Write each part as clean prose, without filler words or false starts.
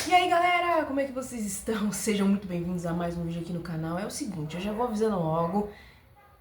E aí galera, como é que vocês estão? Sejam muito bem-vindos a mais um vídeo aqui no canal. É o seguinte, eu já vou avisando logo.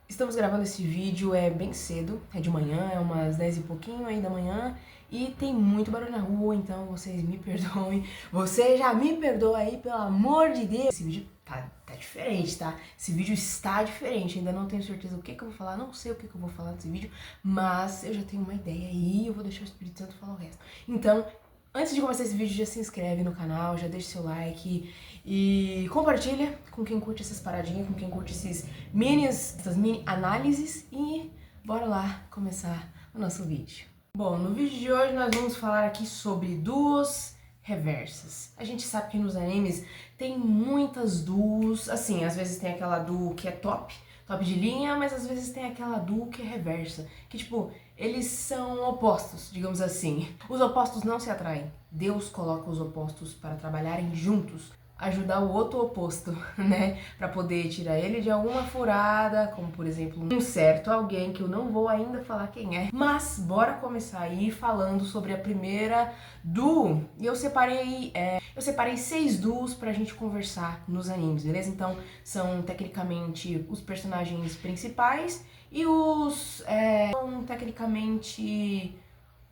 Estamos gravando esse vídeo, é bem cedo, é de manhã, é umas 10 e pouquinho aí da manhã. E tem muito barulho na rua, então vocês me perdoem. Você já me perdoa aí, pelo amor de Deus. Esse vídeo tá diferente, tá? Esse vídeo está diferente, ainda não tenho certeza o que eu vou falar, não sei o que eu vou falar nesse vídeo, mas eu já tenho uma ideia aí, eu vou deixar o Espírito Santo falar o resto. Então, antes de começar esse vídeo, já se inscreve no canal, já deixa seu like e compartilha com quem curte essas paradinhas, com quem curte essas mini análises e bora lá começar o nosso vídeo. Bom, no vídeo de hoje nós vamos falar aqui sobre duos reversas. A gente sabe que nos animes tem muitas duos, assim, às vezes tem aquela duo que é top de linha, mas às vezes tem aquela duo que é reversa, que tipo, eles são opostos, digamos assim. Os opostos não se atraem. Deus coloca os opostos para trabalharem juntos, ajudar o outro oposto, né? Pra poder tirar ele de alguma furada, como por exemplo, um certo alguém que eu não vou ainda falar quem é. Mas bora começar aí falando sobre a primeira duo. E eu separei 6 duos pra gente conversar nos animes, beleza? Então são tecnicamente os personagens principais e são tecnicamente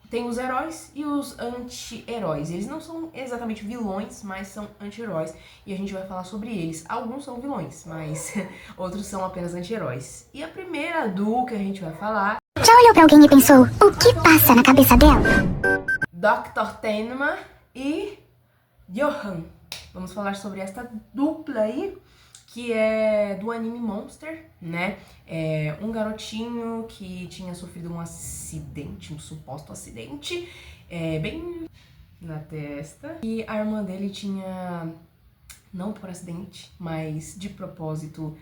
tem os heróis e os anti-heróis. Eles não são exatamente vilões, mas são anti-heróis. E a gente vai falar sobre eles. Alguns são vilões, mas outros são apenas anti-heróis. E a primeira duo que a gente vai falar... Já olhou pra alguém e pensou, o que passa na cabeça dela? Dr. Tenma e Johan. Vamos falar sobre esta dupla aí, que é do anime Monster, né? É um garotinho que tinha sofrido um acidente, um suposto acidente, bem na testa. E a irmã dele tinha, não por acidente, mas de propósito,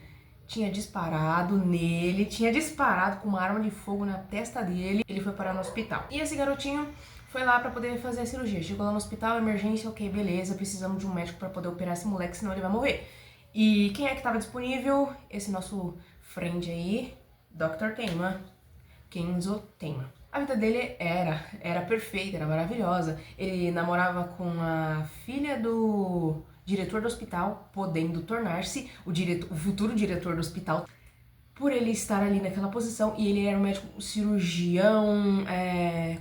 tinha disparado nele, tinha disparado com uma arma de fogo na testa dele. Ele foi parar no hospital. E esse garotinho foi lá pra poder fazer a cirurgia. Chegou lá no hospital, emergência, ok, beleza, precisamos de um médico pra poder operar esse moleque, senão ele vai morrer. E quem é que tava disponível? Esse nosso friend aí, Dr. Tenma, Kenzo Tenma. A vida dele era perfeita, era maravilhosa. Ele namorava com a filha do diretor do hospital, podendo tornar-se o futuro diretor do hospital, por ele estar ali naquela posição. E ele era um médico cirurgião,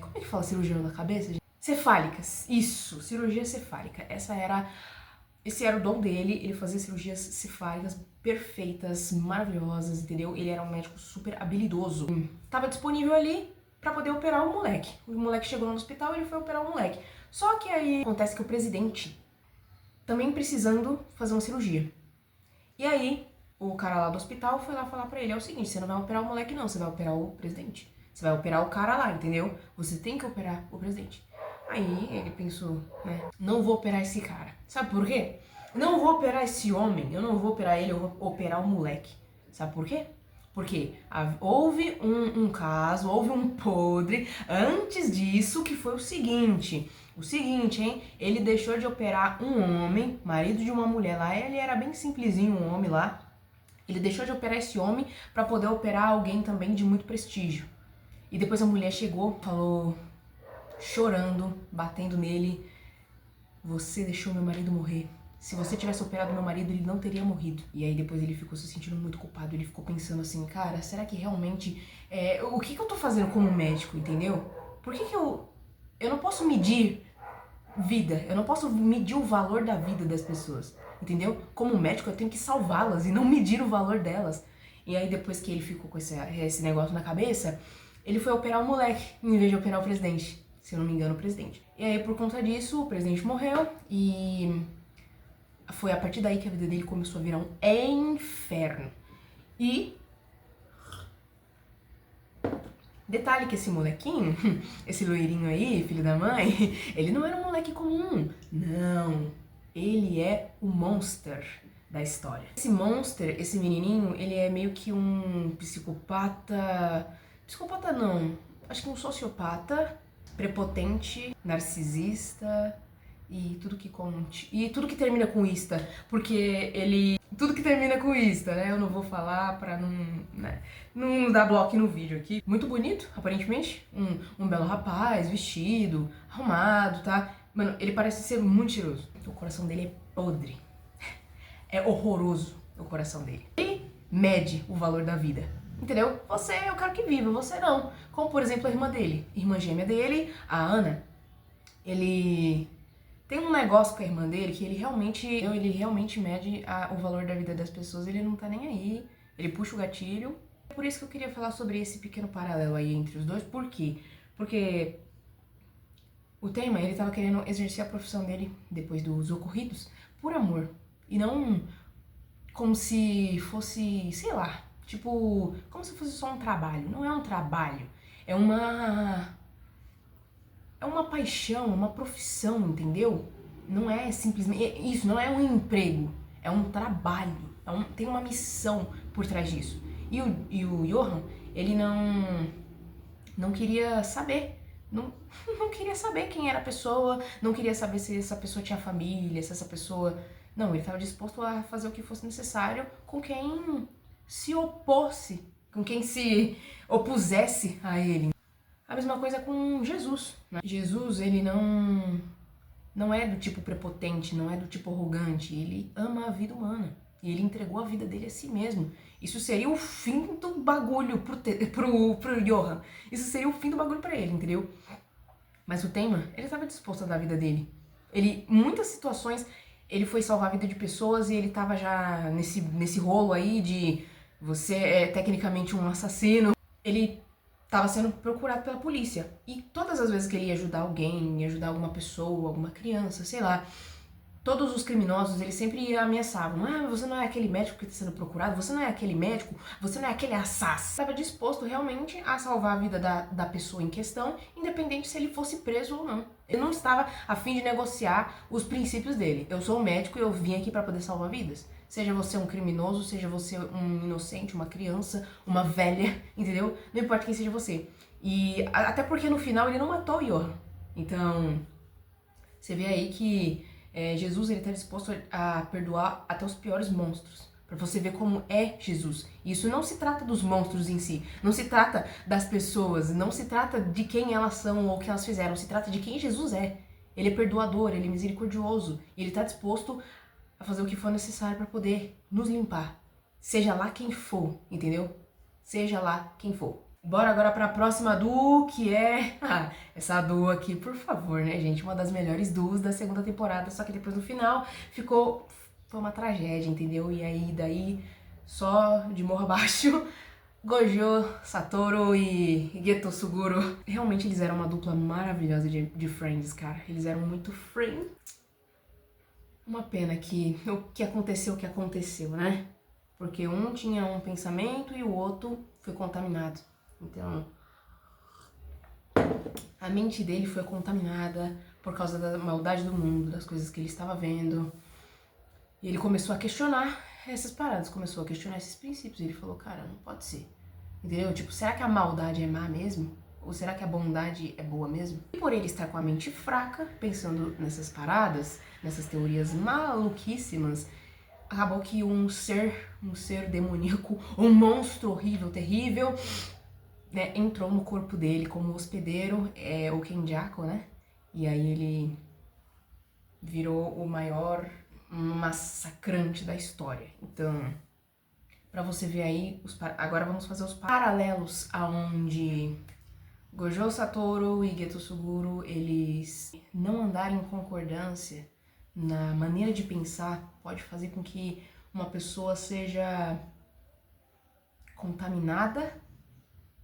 como é que fala cirurgião da cabeça, gente? Cefálicas, isso, cirurgia cefálica. Esse era o dom dele, ele fazia cirurgias cefálicas perfeitas, maravilhosas, entendeu? Ele era um médico super habilidoso. Tava disponível ali pra poder operar o moleque. O moleque chegou no hospital e ele foi operar o moleque. Só que aí acontece que o presidente também precisando fazer uma cirurgia. E aí o cara lá do hospital foi lá falar pra ele, é o seguinte, você não vai operar o moleque não, você vai operar o presidente. Você vai operar o cara lá, entendeu? Você tem que operar o presidente. Aí ele pensou, né, não vou operar esse cara. Sabe por quê? Não vou operar esse homem, eu não vou operar ele, eu vou operar o moleque. Sabe por quê? Porque houve um caso, houve um podre antes disso, que foi o seguinte, hein? Ele deixou de operar um homem, marido de uma mulher lá, ele era bem simplesinho, um homem lá. Ele deixou de operar esse homem pra poder operar alguém também de muito prestígio. E depois a mulher chegou, falou, chorando, batendo nele, você deixou meu marido morrer. Se você tivesse operado meu marido, ele não teria morrido. E aí depois ele ficou se sentindo muito culpado, ele ficou pensando assim, cara, será que realmente, o que eu tô fazendo como médico, entendeu? Por que eu não posso medir vida, eu não posso medir o valor da vida das pessoas, entendeu? Como médico eu tenho que salvá-las e não medir o valor delas. E aí depois que ele ficou com esse negócio na cabeça, ele foi operar o moleque, em vez de operar o presidente. Se eu não me engano, o presidente. E aí, por conta disso, o presidente morreu e foi a partir daí que a vida dele começou a virar um inferno. E detalhe que esse molequinho, esse loirinho aí, filho da mãe, ele não era um moleque comum. Não, ele é o monster da história. Esse monster, esse menininho, ele é meio que um psicopata... Psicopata não, acho que um sociopata, prepotente, narcisista e tudo que conte. E tudo que termina com ista, porque ele... Tudo que termina com ista, né? Eu não vou falar pra não... né? não dá bloco no vídeo aqui. Muito bonito, aparentemente. Um belo rapaz, vestido, arrumado, tá? Mano, ele parece ser muito cheiroso. O coração dele é podre. É horroroso o coração dele. Ele mede o valor da vida. Entendeu? Você é o cara que vive, você não. Como, por exemplo, a irmã dele. Irmã gêmea dele, a Ana. Ele tem um negócio com a irmã dele que ele realmente mede o valor da vida das pessoas. Ele não tá nem aí. Ele puxa o gatilho. É por isso que eu queria falar sobre esse pequeno paralelo aí entre os dois. Por quê? Porque o tema, ele tava querendo exercer a profissão dele depois dos ocorridos por amor. E não como se fosse, sei lá, tipo, como se fosse só um trabalho. Não é um trabalho, é uma paixão, uma profissão, entendeu? Não é simplesmente, isso não é um emprego, é um trabalho, tem uma missão por trás disso. E o Johan, ele não queria saber, não queria saber quem era a pessoa, não queria saber se essa pessoa tinha família, se essa pessoa... Não, ele estava disposto a fazer o que fosse necessário com quem se opôsse, com quem se opusesse a ele. A mesma coisa com Jesus, né? Jesus, ele não é do tipo prepotente, não é do tipo arrogante, ele ama a vida humana. E ele entregou a vida dele a si mesmo. Isso seria o fim do bagulho pro Johan. Isso seria o fim do bagulho pra ele, entendeu? Mas o tema, ele estava disposto a dar a vida dele. Muitas situações, ele foi salvar a vida de pessoas e ele tava já nesse rolo aí de você é tecnicamente um assassino. Ele tava sendo procurado pela polícia. E todas as vezes que ele ia ajudar alguém, ia ajudar alguma pessoa, alguma criança, sei lá, todos os criminosos, eles sempre ameaçavam. Ah, você não é aquele médico que está sendo procurado, você não é aquele médico, você não é aquele assassino. Estava disposto realmente a salvar a vida da pessoa em questão, independente se ele fosse preso ou não. Ele não estava a fim de negociar os princípios dele. Eu sou um médico e eu vim aqui para poder salvar vidas. Seja você um criminoso, seja você um inocente, uma criança, uma velha, entendeu? Não importa quem seja você. E até porque no final ele não matou o Johan. Então, você vê aí que Jesus, ele está disposto a perdoar até os piores monstros. Para você ver como é Jesus. Isso não se trata dos monstros em si. Não se trata das pessoas. Não se trata de quem elas são ou o que elas fizeram. Se trata de quem Jesus é. Ele é perdoador, ele é misericordioso. E ele está disposto a fazer o que for necessário para poder nos limpar. Seja lá quem for, entendeu? Seja lá quem for. Bora agora pra próxima duo, que é... essa duo aqui, por favor, né, gente? Uma das melhores duos da segunda temporada, só que depois no final foi uma tragédia, entendeu? E aí, daí, só de morro abaixo, Gojo, Satoru e Geto Suguru. Realmente eles eram uma dupla maravilhosa de Friends, cara. Eles eram muito Friends. Uma pena que o que aconteceu, né? Porque um tinha um pensamento e o outro foi contaminado. Então, a mente dele foi contaminada por causa da maldade do mundo, das coisas que ele estava vendo. E ele começou a questionar essas paradas, começou a questionar esses princípios. E ele falou, cara, não pode ser. Entendeu? Tipo, será que a maldade é má mesmo? Ou será que a bondade é boa mesmo? E por ele estar com a mente fraca, pensando nessas paradas, nessas teorias maluquíssimas, acabou que um ser demoníaco, um monstro horrível, terrível, né, entrou no corpo dele como hospedeiro, o Kenjaku, né? E aí ele virou o maior massacrante da história. Então, pra você ver aí, agora vamos fazer os paralelos aonde Gojo Satoru e Geto Suguru, eles não andarem em concordância na maneira de pensar, pode fazer com que uma pessoa seja contaminada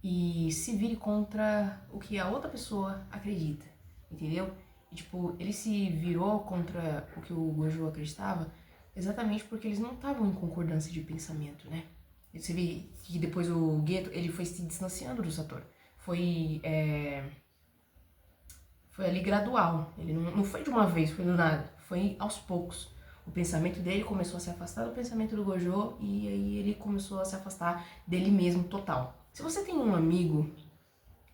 e se vire contra o que a outra pessoa acredita, entendeu? E, tipo, ele se virou contra o que o Gojo acreditava exatamente porque eles não estavam em concordância de pensamento, né? E você vê que depois o Geto, ele foi se distanciando do Satoru. Foi ali gradual, ele não foi de uma vez, foi do nada, foi aos poucos. O pensamento dele começou a se afastar do pensamento do Gojo e aí ele começou a se afastar dele mesmo total. Se você tem um amigo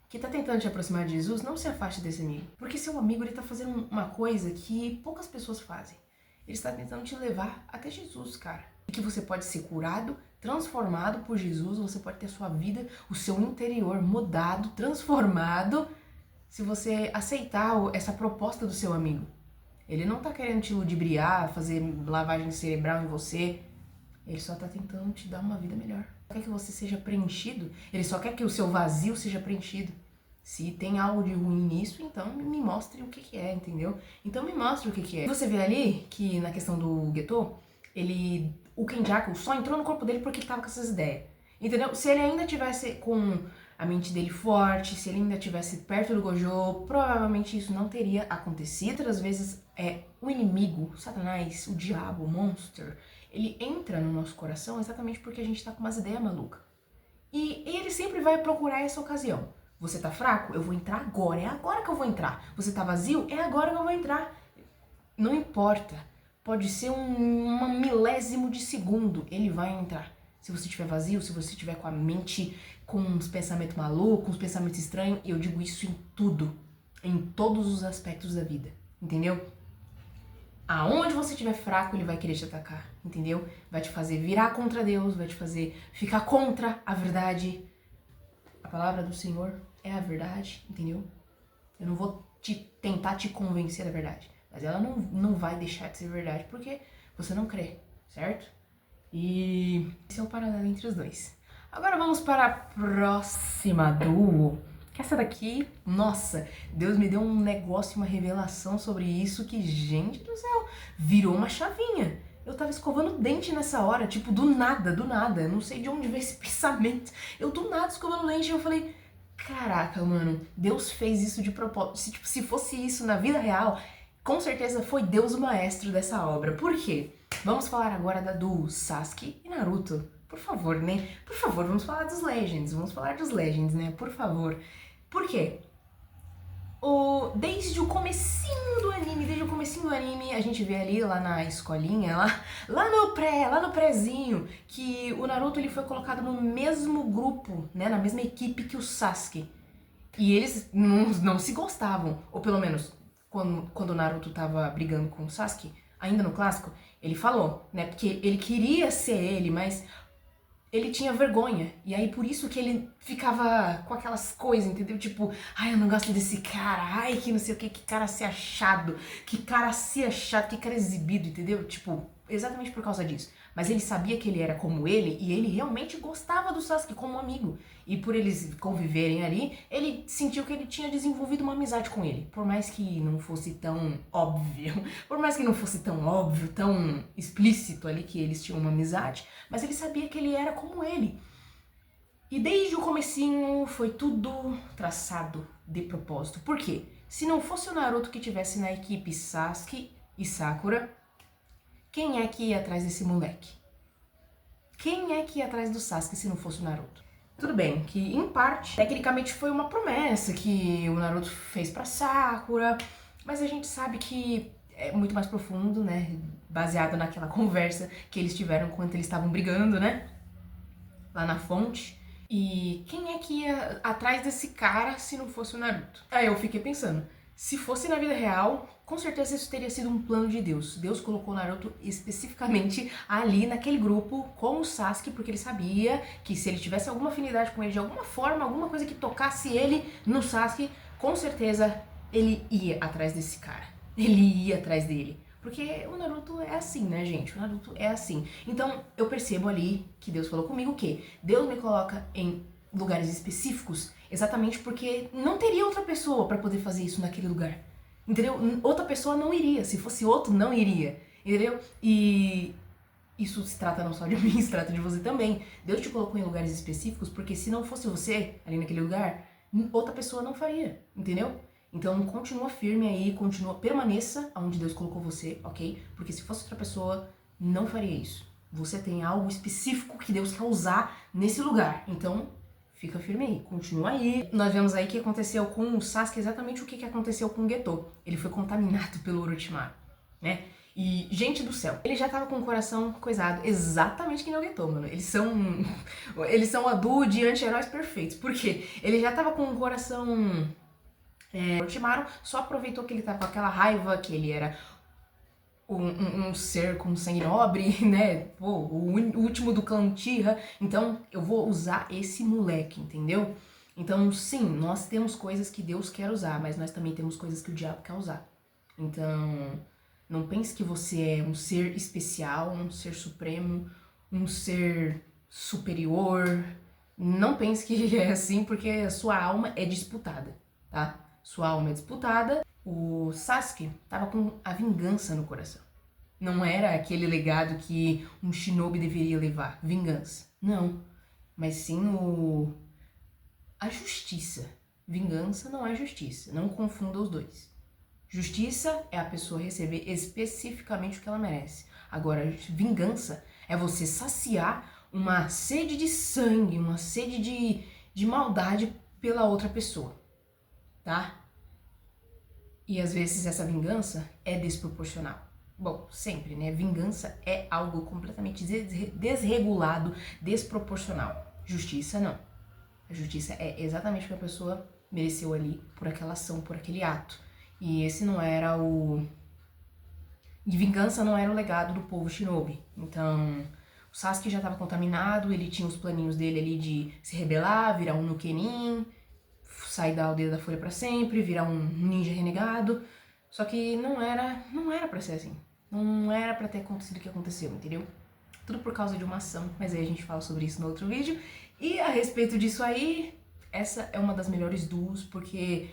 que tá tentando te aproximar de Jesus, não se afaste desse amigo. Porque seu amigo, ele tá fazendo uma coisa que poucas pessoas fazem. Ele está tentando te levar até Jesus, cara. E que você pode ser curado, transformado por Jesus, você pode ter a sua vida, o seu interior mudado, transformado, se você aceitar essa proposta do seu amigo. Ele não tá querendo te ludibriar, fazer lavagem cerebral em você. Ele só tá tentando te dar uma vida melhor. Ele quer que você seja preenchido. Ele só quer que o seu vazio seja preenchido. Se tem algo de ruim nisso, então me mostre o que é, entendeu? Então me mostre o que é. Você vê ali que na questão do Geto, o Kenjaku só entrou no corpo dele porque ele tava com essas ideias. Entendeu? Se ele ainda tivesse com a mente dele forte, se ele ainda tivesse perto do Gojo, provavelmente isso não teria acontecido. Outras vezes o inimigo, o Satanás, o diabo, o monster, ele entra no nosso coração exatamente porque a gente tá com umas ideias malucas. E ele sempre vai procurar essa ocasião. Você tá fraco? Eu vou entrar agora, é agora que eu vou entrar. Você tá vazio? É agora que eu vou entrar. Não importa, pode ser uma milésimo de segundo, ele vai entrar. Se você estiver vazio, se você estiver com a mente com uns pensamentos malucos, uns pensamentos estranhos, eu digo isso em tudo, em todos os aspectos da vida, entendeu? Aonde você estiver fraco, ele vai querer te atacar, entendeu? Vai te fazer virar contra Deus, vai te fazer ficar contra a verdade. A palavra do Senhor é a verdade, entendeu? Eu não vou tentar te convencer da verdade, mas ela não vai deixar de ser verdade porque você não crê, certo? E esse é o paralelo entre os dois. Agora vamos para a próxima duo. Que essa daqui, nossa, Deus me deu um negócio, uma revelação sobre isso que, gente do céu, virou uma chavinha. Eu tava escovando o dente nessa hora, tipo, do nada, eu não sei de onde veio esse pensamento. Eu do nada escovando o dente e eu falei, caraca, mano, Deus fez isso de propósito. Se fosse isso na vida real, com certeza foi Deus o maestro dessa obra. Por quê? Vamos falar agora do Sasuke e Naruto. Por favor, né? Por favor, vamos falar dos Legends. Vamos falar dos Legends, né? Por favor. Por quê? Desde o comecinho do anime, a gente vê ali lá na escolinha, lá no prézinho, que o Naruto ele foi colocado no mesmo grupo, né? Na mesma equipe que o Sasuke. E eles não se gostavam. Ou pelo menos, quando o Naruto tava brigando com o Sasuke, ainda no clássico, ele falou, né? Porque ele queria ser ele, mas ele tinha vergonha. E aí por isso que ele ficava com aquelas coisas, entendeu? Tipo, ai, eu não gosto desse cara, ai, que não sei o que cara se achado, que cara exibido, entendeu? Tipo, exatamente por causa disso. Mas ele sabia que ele era como ele e ele realmente gostava do Sasuke como amigo. E por eles conviverem ali, ele sentiu que ele tinha desenvolvido uma amizade com ele. Por mais que não fosse tão óbvio, tão explícito ali que eles tinham uma amizade, mas ele sabia que ele era como ele. E desde o comecinho foi tudo traçado de propósito. Por quê? Se não fosse o Naruto que tivesse na equipe Sasuke e Sakura, quem é que ia atrás desse moleque? Quem é que ia atrás do Sasuke se não fosse o Naruto? Tudo bem, que em parte, tecnicamente foi uma promessa que o Naruto fez pra Sakura, mas a gente sabe que é muito mais profundo, né? Baseado naquela conversa que eles tiveram enquanto eles estavam brigando, né? Lá na fonte. E quem é que ia atrás desse cara se não fosse o Naruto? Aí eu fiquei pensando, se fosse na vida real, com certeza isso teria sido um plano de Deus. Deus colocou o Naruto especificamente ali naquele grupo com o Sasuke, porque ele sabia que se ele tivesse alguma afinidade com ele de alguma forma, alguma coisa que tocasse ele no Sasuke, com certeza ele ia atrás desse cara. Ele ia atrás dele. Porque o Naruto é assim, né, gente? O Naruto é assim. Então, eu percebo ali que Deus falou comigo que Deus me coloca em lugares específicos exatamente porque não teria outra pessoa pra poder fazer isso naquele lugar. Entendeu? Outra pessoa não iria. Se fosse outro, não iria. Entendeu? E isso se trata não só de mim, se trata de você também. Deus te colocou em lugares específicos porque se não fosse você ali naquele lugar, outra pessoa não faria. Entendeu? Então continua firme aí, permaneça onde Deus colocou você, ok? Porque se fosse outra pessoa, não faria isso. Você tem algo específico que Deus quer usar nesse lugar. Então, fica firme aí, continua aí. Nós vemos aí que aconteceu com o Sasuke exatamente o que aconteceu com o Geto. Ele foi contaminado pelo Orochimaru, né? E, gente do céu, ele já tava com o coração coisado, exatamente que nem o Geto, mano. Eles são a duo de anti-heróis perfeitos. Por quê? Ele já tava com o coração... O Orochimaru só aproveitou que ele tava com aquela raiva, que ele era um ser com sangue nobre, né? Pô, o último do clã Uchiha. Então eu vou usar esse moleque, entendeu? Então sim, nós temos coisas que Deus quer usar, mas nós também temos coisas que o diabo quer usar. Então não pense que você é um ser especial, um ser supremo, um ser superior. Não pense que é assim, porque a sua alma é disputada, tá? Sua alma é disputada. O Sasuke tava com a vingança no coração. Não era aquele legado que um shinobi deveria levar, vingança. Não, mas sim a justiça. Vingança não é justiça, não confunda os dois. Justiça é a pessoa receber especificamente o que ela merece. Agora, vingança é você saciar uma sede de sangue, uma sede de maldade pela outra pessoa, tá? E às vezes essa vingança é desproporcional. Bom, sempre, né? Vingança é algo completamente desregulado, desproporcional. Justiça, não. A justiça é exatamente o que a pessoa mereceu ali por aquela ação, por aquele ato. E esse não era o... E vingança não era o legado do povo shinobi. Então, o Sasuke já estava contaminado, ele tinha os planinhos dele ali de se rebelar, virar um Nukenin, sair da aldeia da Folha pra sempre, virar um ninja renegado. Só que não era pra ser assim. Não era pra ter acontecido o que aconteceu, entendeu? Tudo por causa de uma ação, mas aí a gente fala sobre isso no outro vídeo. E a respeito disso aí, essa é uma das melhores duos, porque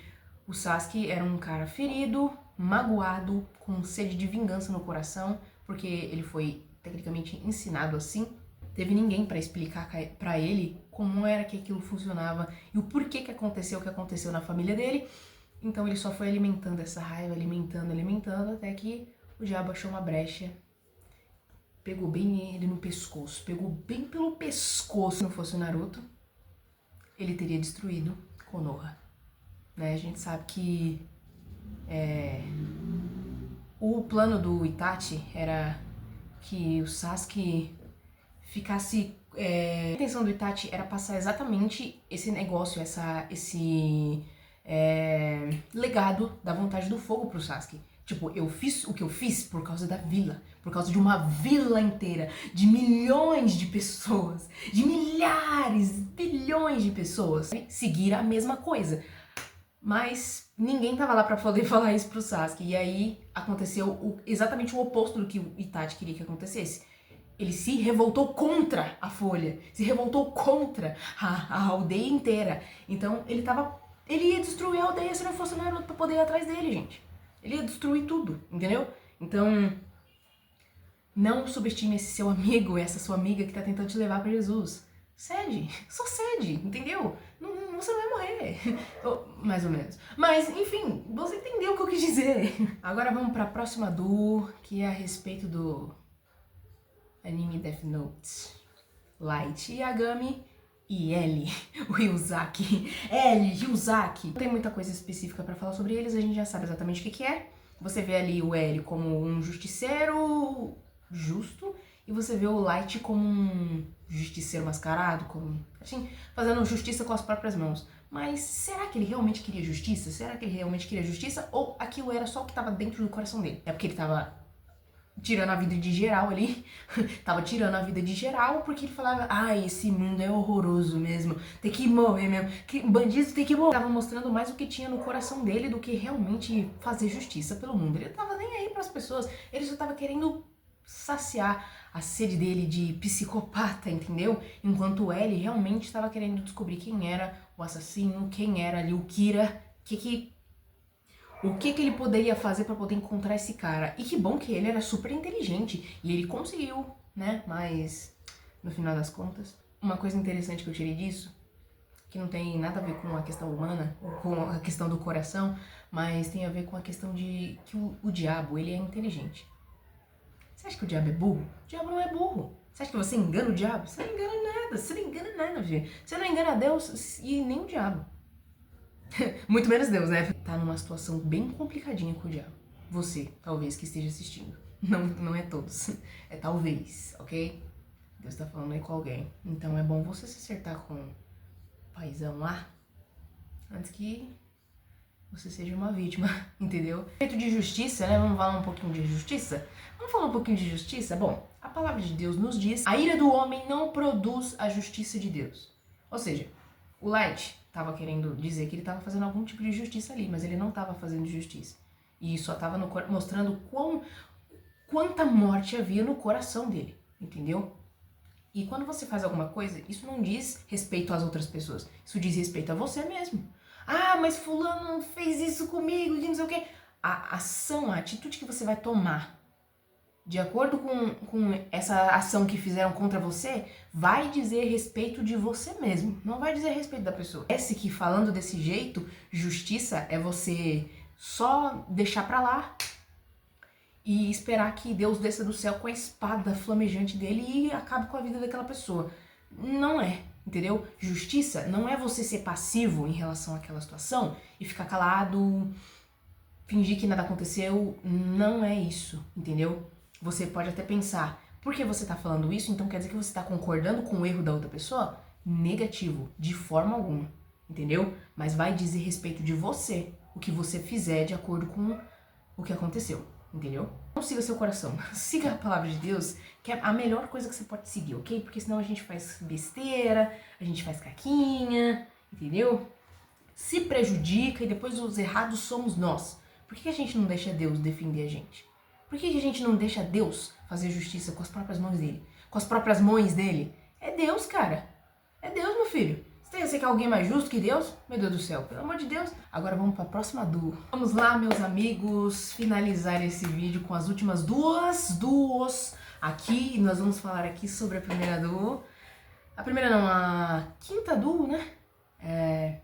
o Sasuke era um cara ferido, magoado, com sede de vingança no coração, porque ele foi tecnicamente ensinado assim. Teve ninguém pra explicar pra ele como era que aquilo funcionava e o porquê que aconteceu o que aconteceu na família dele. Então ele só foi alimentando essa raiva, alimentando, até que o diabo achou uma brecha, pegou bem ele no pescoço, pegou bem pelo pescoço. Se não fosse o Naruto, ele teria destruído Konoha. Né? A gente sabe que o plano do Itachi era que o Sasuke ficasse... A intenção do Itachi era passar exatamente esse negócio, esse legado da vontade do fogo pro Sasuke. Tipo, eu fiz o que eu fiz por causa da vila, por causa de uma vila inteira, de milhões de pessoas, de milhares, bilhões de pessoas, seguir a mesma coisa. Mas ninguém tava lá pra poder falar isso pro Sasuke. E aí aconteceu exatamente o oposto do que o Itachi queria que acontecesse. Ele se revoltou contra a Folha, se revoltou contra a aldeia inteira. Então ele ia destruir a aldeia se não fosse o Naruto pra poder ir atrás dele, gente. Ele ia destruir tudo, entendeu? Então, não subestime esse seu amigo, essa sua amiga que tá tentando te levar pra Jesus. Cede, só cede, entendeu? Você não vai morrer, mais ou menos. Mas, enfim, você entendeu o que eu quis dizer. Agora vamos pra próxima duo, que é a respeito do anime Death Note. Light Yagami e L, o Ryuzaki. L, Ryuzaki. Não tem muita coisa específica pra falar sobre eles, a gente já sabe exatamente o que é. Você vê ali o L como um justiceiro justo, e você vê o Light como um justiceiro mascarado, como, assim, fazendo justiça com as próprias mãos. Mas será que ele realmente queria justiça? Será que ele realmente queria justiça? Ou aquilo era só o que tava dentro do coração dele? É porque ele tava tirando a vida de geral ali, tava tirando a vida de geral porque ele falava, ai, esse mundo é horroroso mesmo, tem que morrer mesmo, que bandido tem que morrer. Tava mostrando mais o que tinha no coração dele do que realmente fazer justiça pelo mundo. Ele tava nem aí pras pessoas, ele só tava querendo saciar a sede dele de psicopata, entendeu? Enquanto o L realmente estava querendo descobrir quem era o assassino, quem era ali o Kira, o que ele poderia fazer pra poder encontrar esse cara. E que bom que ele era super inteligente e ele conseguiu, né? Mas no final das contas, uma coisa interessante que eu tirei disso, que não tem nada a ver com a questão humana, ou com a questão do coração, mas tem a ver com a questão de que o diabo, ele é inteligente. Você acha que o diabo é burro? O diabo não é burro. Você acha que você engana o diabo? Você não engana nada, você não engana nada, gente. Você não engana Deus e nem o diabo. Muito menos Deus, né? Tá numa situação bem complicadinha com o diabo. Você, talvez, que esteja assistindo. Não é todos. É talvez, ok? Deus tá falando aí com alguém. Então é bom você se acertar com o paizão lá, antes que você seja uma vítima, entendeu? Respeito de justiça, né? Vamos falar um pouquinho de justiça? Vamos falar um pouquinho de justiça? Bom, a palavra de Deus nos diz: a ira do homem não produz a justiça de Deus. Ou seja, o Light estava querendo dizer que ele estava fazendo algum tipo de justiça ali, mas ele não estava fazendo justiça. E só estava mostrando quanta morte havia no coração dele, entendeu? E quando você faz alguma coisa, isso não diz respeito às outras pessoas. Isso diz respeito a você mesmo. Ah, mas fulano fez isso comigo, de não sei o quê. A ação, a atitude que você vai tomar de acordo com essa ação que fizeram contra você, vai dizer respeito de você mesmo. Não vai dizer respeito da pessoa. Parece que falando desse jeito, justiça é você só deixar pra lá e esperar que Deus desça do céu com a espada flamejante dele e acabe com a vida daquela pessoa. Não é, entendeu? Justiça não é você ser passivo em relação àquela situação e ficar calado, fingir que nada aconteceu. Não é isso, entendeu? Você pode até pensar, por que você tá falando isso? Então quer dizer que você tá concordando com o erro da outra pessoa? Negativo, de forma alguma, entendeu? Mas vai dizer respeito de você, o que você fizer de acordo com o que aconteceu. Entendeu? Não siga seu coração. Siga a palavra de Deus, que é a melhor coisa que você pode seguir, ok? Porque senão a gente faz besteira, a gente faz caquinha, entendeu? Se prejudica e depois os errados somos nós. Por que a gente não deixa Deus defender a gente? Por que a gente não deixa Deus fazer justiça com as próprias mãos dele? Com as próprias mãos dele? É Deus, cara. É Deus, meu filho. Você quer alguém mais justo que Deus? Meu Deus do céu, pelo amor de Deus. Agora vamos para a próxima duo. Vamos lá, meus amigos, finalizar esse vídeo com as últimas duas duos aqui. Nós vamos falar aqui sobre a primeira duo. A primeira não, a quinta duo, né?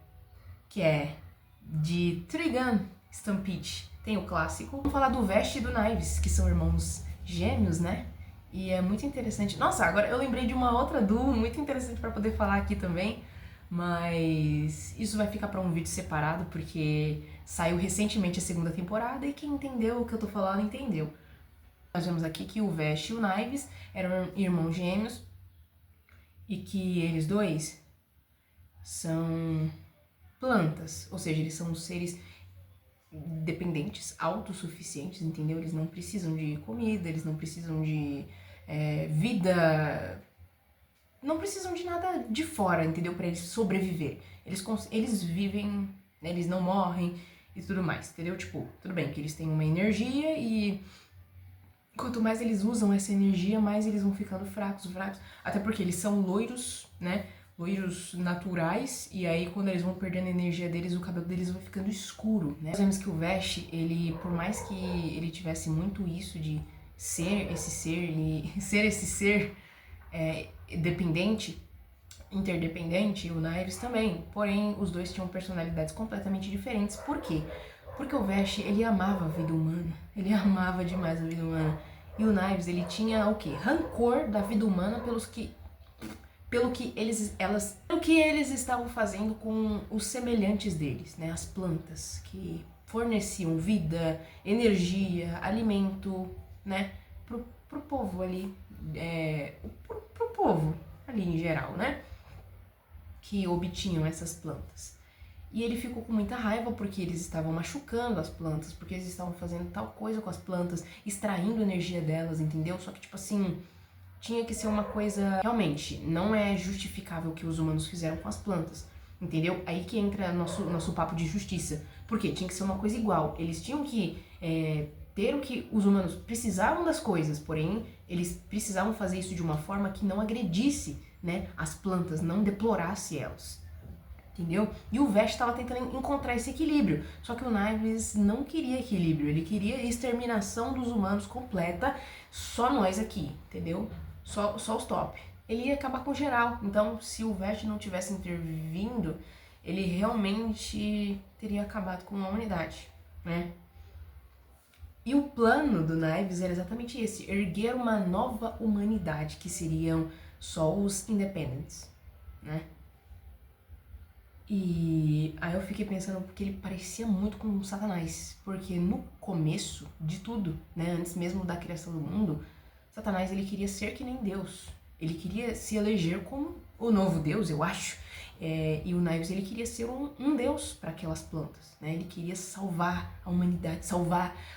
Que é de Trigun Stampede. Tem o clássico. Vamos falar do Vashti e do Knives, que são irmãos gêmeos, né? E é muito interessante. Nossa, agora eu lembrei de uma outra duo muito interessante para poder falar aqui também. Mas isso vai ficar para um vídeo separado, porque saiu recentemente a segunda temporada e quem entendeu o que eu tô falando, entendeu. Nós vemos aqui que o Vashti e o Knives eram irmãos gêmeos e que eles dois são plantas, ou seja, eles são seres dependentes, autossuficientes, entendeu? Eles não precisam de comida, eles não precisam de vida... Não precisam de nada de fora, entendeu? Pra eles sobreviver. Eles vivem, né? Eles não morrem e tudo mais, entendeu? Tipo, tudo bem que eles têm uma energia e quanto mais eles usam essa energia, mais eles vão ficando fracos. Até porque eles são loiros, né? Loiros naturais, e aí quando eles vão perdendo a energia deles, o cabelo deles vai ficando escuro, né? Nós vemos que o Vashti, ele, por mais que ele tivesse muito isso de ser esse ser e ser esse ser dependente, interdependente, o Knives também. Porém, os dois tinham personalidades completamente diferentes. Por quê? Porque o Vashti, ele amava a vida humana. Ele amava demais a vida humana. E o Knives, ele tinha o quê? Rancor da vida humana pelo que eles estavam fazendo com os semelhantes deles, né? As plantas que forneciam vida, energia, alimento, né? Pro povo ali, pro povo ali em geral, né? Que obtinham essas plantas. E ele ficou com muita raiva porque eles estavam machucando as plantas, porque eles estavam fazendo tal coisa com as plantas, extraindo energia delas, entendeu? Só que, tipo assim, tinha que ser uma coisa... Realmente, não é justificável o que os humanos fizeram com as plantas, entendeu? Aí que entra nosso papo de justiça. Por quê? Tinha que ser uma coisa igual. Eles tinham que ter o que os humanos precisavam das coisas, porém, eles precisavam fazer isso de uma forma que não agredisse, né, as plantas, não deplorasse elas. Entendeu? E o Vashti estava tentando encontrar esse equilíbrio. Só que o Knives não queria equilíbrio. Ele queria exterminação dos humanos completa. Só nós aqui, entendeu? Só os top. Ele ia acabar com geral. Então, se o Vashti não tivesse intervindo, ele realmente teria acabado com a humanidade, né? E o plano do Knives era exatamente esse. Erguer uma nova humanidade, que seriam só os Independents, né? E aí eu fiquei pensando porque ele parecia muito com Satanás, porque no começo de tudo, né, antes mesmo da criação do mundo, Satanás ele queria ser que nem Deus, ele queria se eleger como o novo Deus, eu acho. E o Knives, ele queria ser um Deus para aquelas plantas, né? Ele queria salvar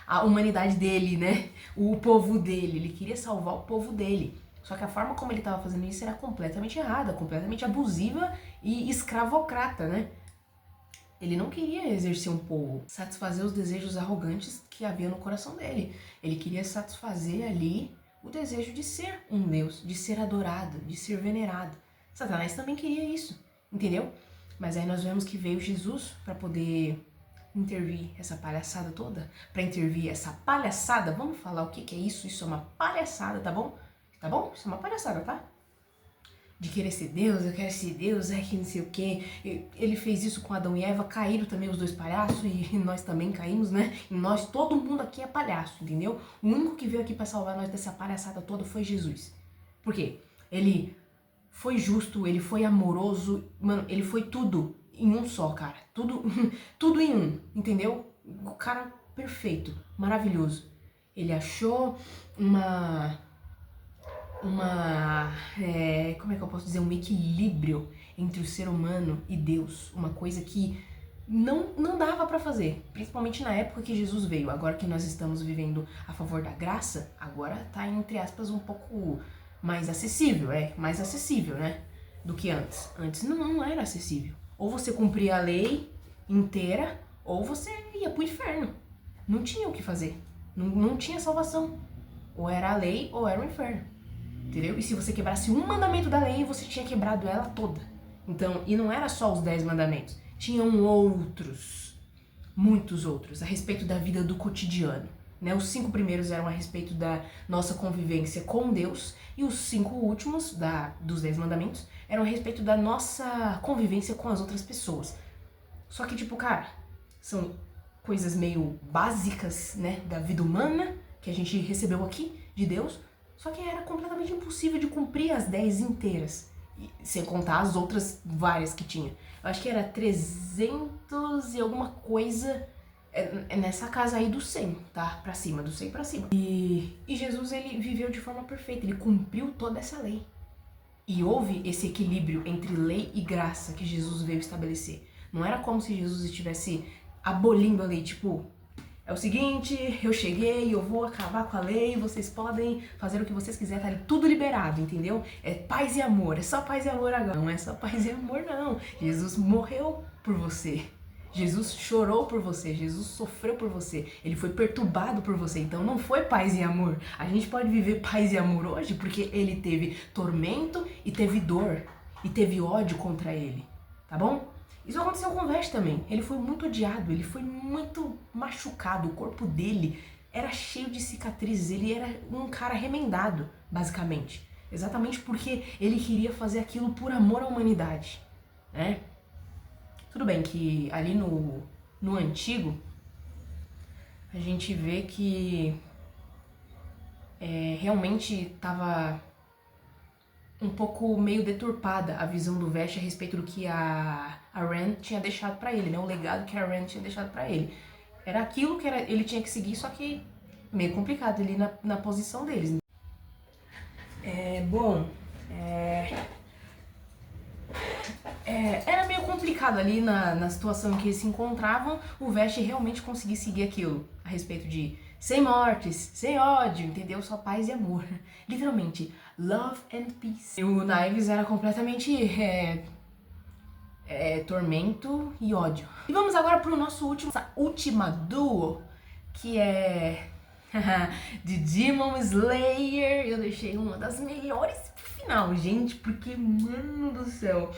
a humanidade dele, né? O povo dele, ele queria salvar o povo dele. Só que a forma como ele estava fazendo isso era completamente errada, completamente abusiva e escravocrata, né? Ele não queria exercer um povo, satisfazer os desejos arrogantes que havia no coração dele. Ele queria satisfazer ali o desejo de ser um Deus, de ser adorado, de ser venerado. Satanás também queria isso, entendeu? Mas aí nós vemos que veio Jesus para poder intervir essa palhaçada toda, para intervir essa palhaçada. Vamos falar o que é isso? Isso é uma palhaçada, tá bom? Tá bom? Isso é uma palhaçada, tá? De querer ser Deus, eu quero ser Deus, que não sei o quê. Ele fez isso com Adão e Eva, caíram também os dois palhaços e nós também caímos, né? E nós, todo mundo aqui é palhaço, entendeu? O único que veio aqui pra salvar nós dessa palhaçada toda foi Jesus. Por quê? Ele foi justo, ele foi amoroso, mano, ele foi tudo em um só, cara. Tudo, tudo em um, entendeu? O cara perfeito, maravilhoso. Ele achou como é que eu posso dizer, um equilíbrio entre o ser humano e Deus, uma coisa que não dava pra fazer, principalmente na época que Jesus veio. Agora que nós estamos vivendo a favor da graça, agora tá, entre aspas, um pouco mais acessível, mais acessível, né, do que antes. Antes não era acessível. Ou você cumpria a lei inteira, ou você ia pro inferno. Não tinha o que fazer, não tinha salvação. Ou era a lei, ou era o inferno. Entendeu? E se você quebrasse um mandamento da lei, você tinha quebrado ela toda. Então, e não era só os 10 mandamentos. Tinham outros, muitos outros, a respeito da vida do cotidiano. Né? Os 5 primeiros eram a respeito da nossa convivência com Deus. E os 5 últimos, dos 10 mandamentos, eram a respeito da nossa convivência com as outras pessoas. Só que, tipo, cara, são coisas meio básicas, né, da vida humana, que a gente recebeu aqui de Deus. Só que era completamente impossível de cumprir as 10 inteiras, sem contar as outras várias que tinha. Eu acho que era 300 e alguma coisa nessa casa aí do 100, tá? Pra cima, do 100 pra cima. E Jesus, ele viveu de forma perfeita, ele cumpriu toda essa lei. E houve esse equilíbrio entre lei e graça que Jesus veio estabelecer. Não era como se Jesus estivesse abolindo a lei, tipo... É o seguinte, eu cheguei, eu vou acabar com a lei, vocês podem fazer o que vocês quiserem, tá tudo liberado, entendeu? É paz e amor, é só paz e amor agora. Não é só paz e amor, não. Jesus morreu por você. Jesus chorou por você, Jesus sofreu por você, ele foi perturbado por você, então não foi paz e amor. A gente pode viver paz e amor hoje porque ele teve tormento e teve dor e teve ódio contra ele, tá bom? Isso aconteceu com o Vest também. Ele foi muito odiado, ele foi muito machucado. O corpo dele era cheio de cicatrizes, ele era um cara remendado, basicamente. Exatamente porque ele queria fazer aquilo por amor à humanidade, né? Tudo bem que ali no Antigo, a gente vê que realmente estava um pouco meio deturpada a visão do Vest a respeito do que a Rand tinha deixado pra ele, né? O legado que a Rand tinha deixado pra ele. Era aquilo que ele tinha que seguir, só que meio complicado ali na posição deles. Era meio complicado ali na situação em que eles se encontravam, o Vest realmente conseguir seguir aquilo, a respeito de sem mortes, sem ódio, entendeu? Só paz e amor. Literalmente, love and peace. E o Knives era completamente tormento e ódio. E vamos agora pro nosso última duo, que é de Demon Slayer. Eu deixei uma das melhores pro final, gente, porque, mano do céu,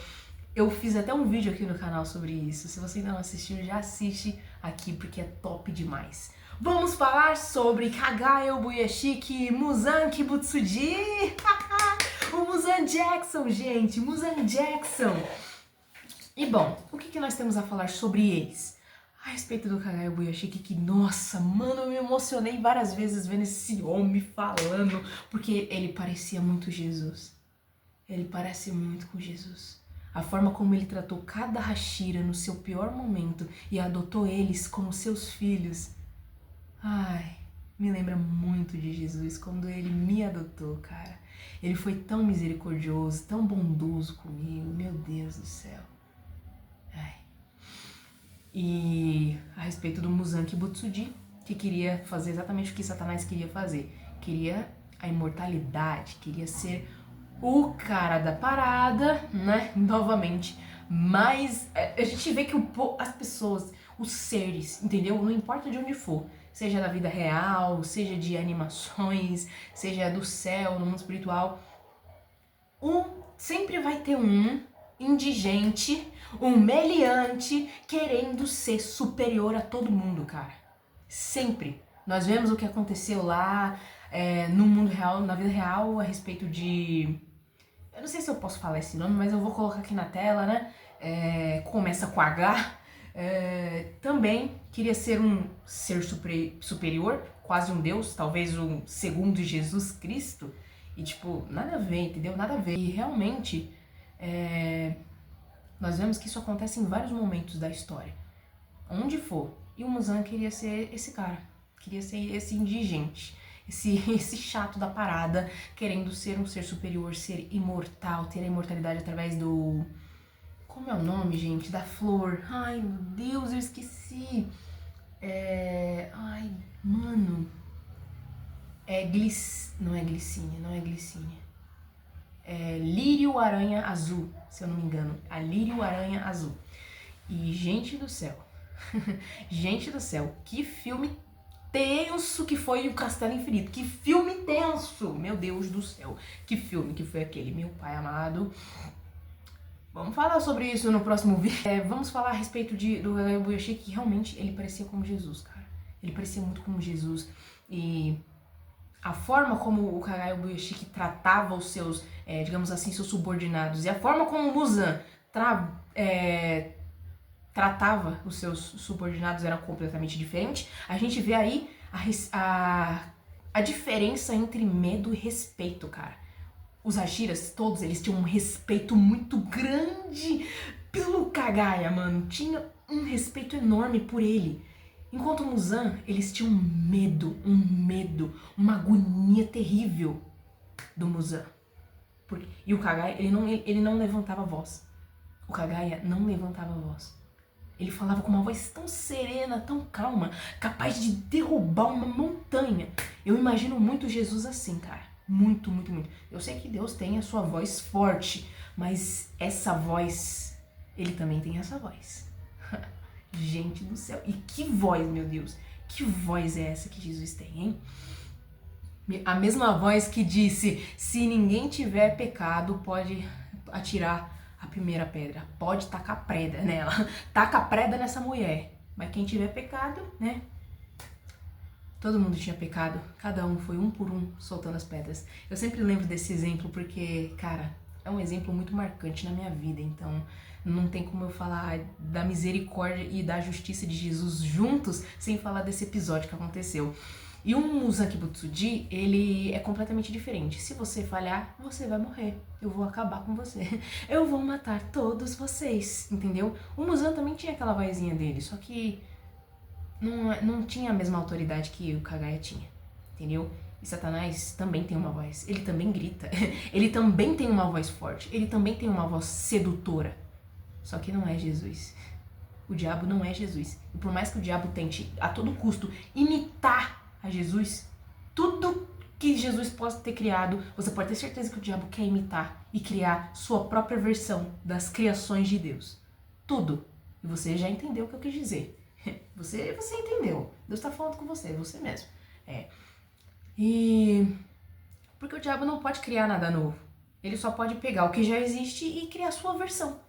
eu fiz até um vídeo aqui no canal sobre isso. Se você ainda não assistiu, já assiste aqui, porque é top demais. Vamos falar sobre Kagae Ubuyashiki Muzan Kibutsuji. O Muzan Jackson, gente, Muzan Jackson. E bom, o que nós temos a falar sobre eles? A respeito do Kagae Ubuyashiki, que nossa, mano, eu me emocionei várias vezes vendo esse homem falando, porque ele parecia muito Jesus. Ele parece muito com Jesus. A forma como ele tratou cada Hashira no seu pior momento e adotou eles como seus filhos. Ai, me lembra muito de Jesus, quando ele me adotou, cara. Ele foi tão misericordioso, tão bondoso comigo, meu Deus do céu. Ai. E a respeito do Muzan Kibutsuji, que queria fazer exatamente o que Satanás queria fazer. Queria a imortalidade, queria ser o cara da parada, né? Novamente. Mas a gente vê que as pessoas, os seres, entendeu? Não importa de onde for, seja da vida real, seja de animações, seja do céu, no mundo espiritual, sempre vai ter um indigente, um meliante querendo ser superior a todo mundo, cara. Sempre. Nós vemos o que aconteceu lá no mundo real, na vida real, a respeito de... Eu não sei se eu posso falar esse nome, mas eu vou colocar aqui na tela, né? Começa com H. Também queria ser um ser superior, quase um Deus, talvez um segundo Jesus Cristo. E tipo, nada a ver, entendeu? Nada a ver. E realmente, nós vemos que isso acontece em vários momentos da história. Onde for. E o Muzan queria ser esse cara. Queria ser esse indigente. Esse chato da parada, querendo ser um ser superior, ser imortal, ter a imortalidade através do... Como é o nome, gente? Da flor. Ai, meu Deus, eu esqueci. Ai, mano. Não é glicínia. É lírio aranha azul, se eu não me engano. A lírio aranha azul. E, gente do céu. Gente do céu, que filme tenso que foi o Castelo Infinito. Que filme tenso! Meu Deus do céu. Que filme que foi aquele, meu pai amado. Vamos falar sobre isso no próximo vídeo. Vamos falar a respeito do Kagaya Obuyoshi, que realmente ele parecia como Jesus, cara. Ele parecia muito como Jesus. E a forma como o Kagaya Obuyoshi tratava os seus, digamos assim, seus subordinados, e a forma como o Muzan tratava os seus subordinados era completamente diferente. A gente vê aí a diferença entre medo e respeito, cara. Os Hashiras, todos eles tinham um respeito muito grande pelo Kagaya, mano. Tinha um respeito enorme por ele. Enquanto o Muzan, eles tinham um medo, uma agonia terrível do Muzan. E o Kagaya, ele não levantava a voz. O Kagaya não levantava a voz. Ele falava com uma voz tão serena, tão calma, capaz de derrubar uma montanha. Eu imagino muito Jesus assim, cara. Muito, muito, muito. Eu sei que Deus tem a sua voz forte, mas essa voz, ele também tem essa voz. Gente do céu. E que voz, meu Deus. Que voz é essa que Jesus tem, hein? A mesma voz que disse, se ninguém tiver pecado, pode atirar a primeira pedra. Pode tacar pedra nela. Taca pedra nessa mulher. Mas quem tiver pecado, né? Todo mundo tinha pecado. Cada um foi um por um soltando as pedras. Eu sempre lembro desse exemplo porque, cara, é um exemplo muito marcante na minha vida. Então, não tem como eu falar da misericórdia e da justiça de Jesus juntos sem falar desse episódio que aconteceu. E o Muzan Kibutsuji, ele é completamente diferente. Se você falhar, você vai morrer. Eu vou acabar com você. Eu vou matar todos vocês, entendeu? O Muzan também tinha aquela vozinha dele, só que não tinha a mesma autoridade que o Kagaya tinha, entendeu? E Satanás também tem uma voz. Ele também grita. Ele também tem uma voz forte. Ele também tem uma voz sedutora. Só que não é Jesus. O diabo não é Jesus. E por mais que o diabo tente, a todo custo, imitar a Jesus, tudo que Jesus possa ter criado, você pode ter certeza que o diabo quer imitar e criar sua própria versão das criações de Deus. Tudo. E você já entendeu o que eu quis dizer. Você entendeu. Deus está falando com você mesmo. E porque o diabo não pode criar nada novo. Ele só pode pegar o que já existe e criar a sua versão,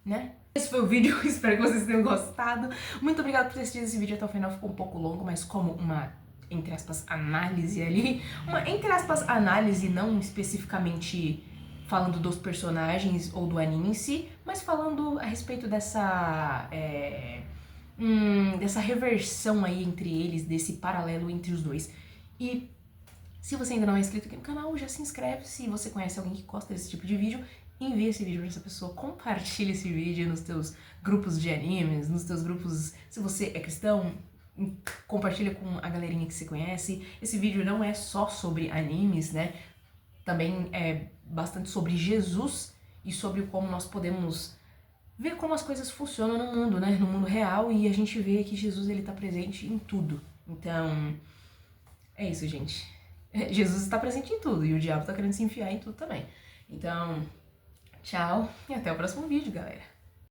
né? Esse foi o vídeo, espero que vocês tenham gostado. Muito obrigada por ter assistido esse vídeo até o final, ficou um pouco longo, mas como uma, entre aspas, análise ali, uma, entre aspas, análise, não especificamente falando dos personagens ou do anime em si, mas falando a respeito dessa reversão aí entre eles, desse paralelo entre os dois. E se você ainda não é inscrito aqui no canal, já se inscreve. Se você conhece alguém que gosta desse tipo de vídeo, envia esse vídeo pra essa pessoa, compartilha esse vídeo nos teus grupos de animes, nos teus grupos, se você é cristão, compartilha com a galerinha que você conhece. Esse vídeo não é só sobre animes, né? Também é bastante sobre Jesus e sobre como nós podemos ver como as coisas funcionam no mundo, né? No mundo real, e a gente vê que Jesus, ele tá presente em tudo. Então, é isso, gente. Jesus está presente em tudo e o diabo tá querendo se enfiar em tudo também. Então, tchau e até o próximo vídeo, galera.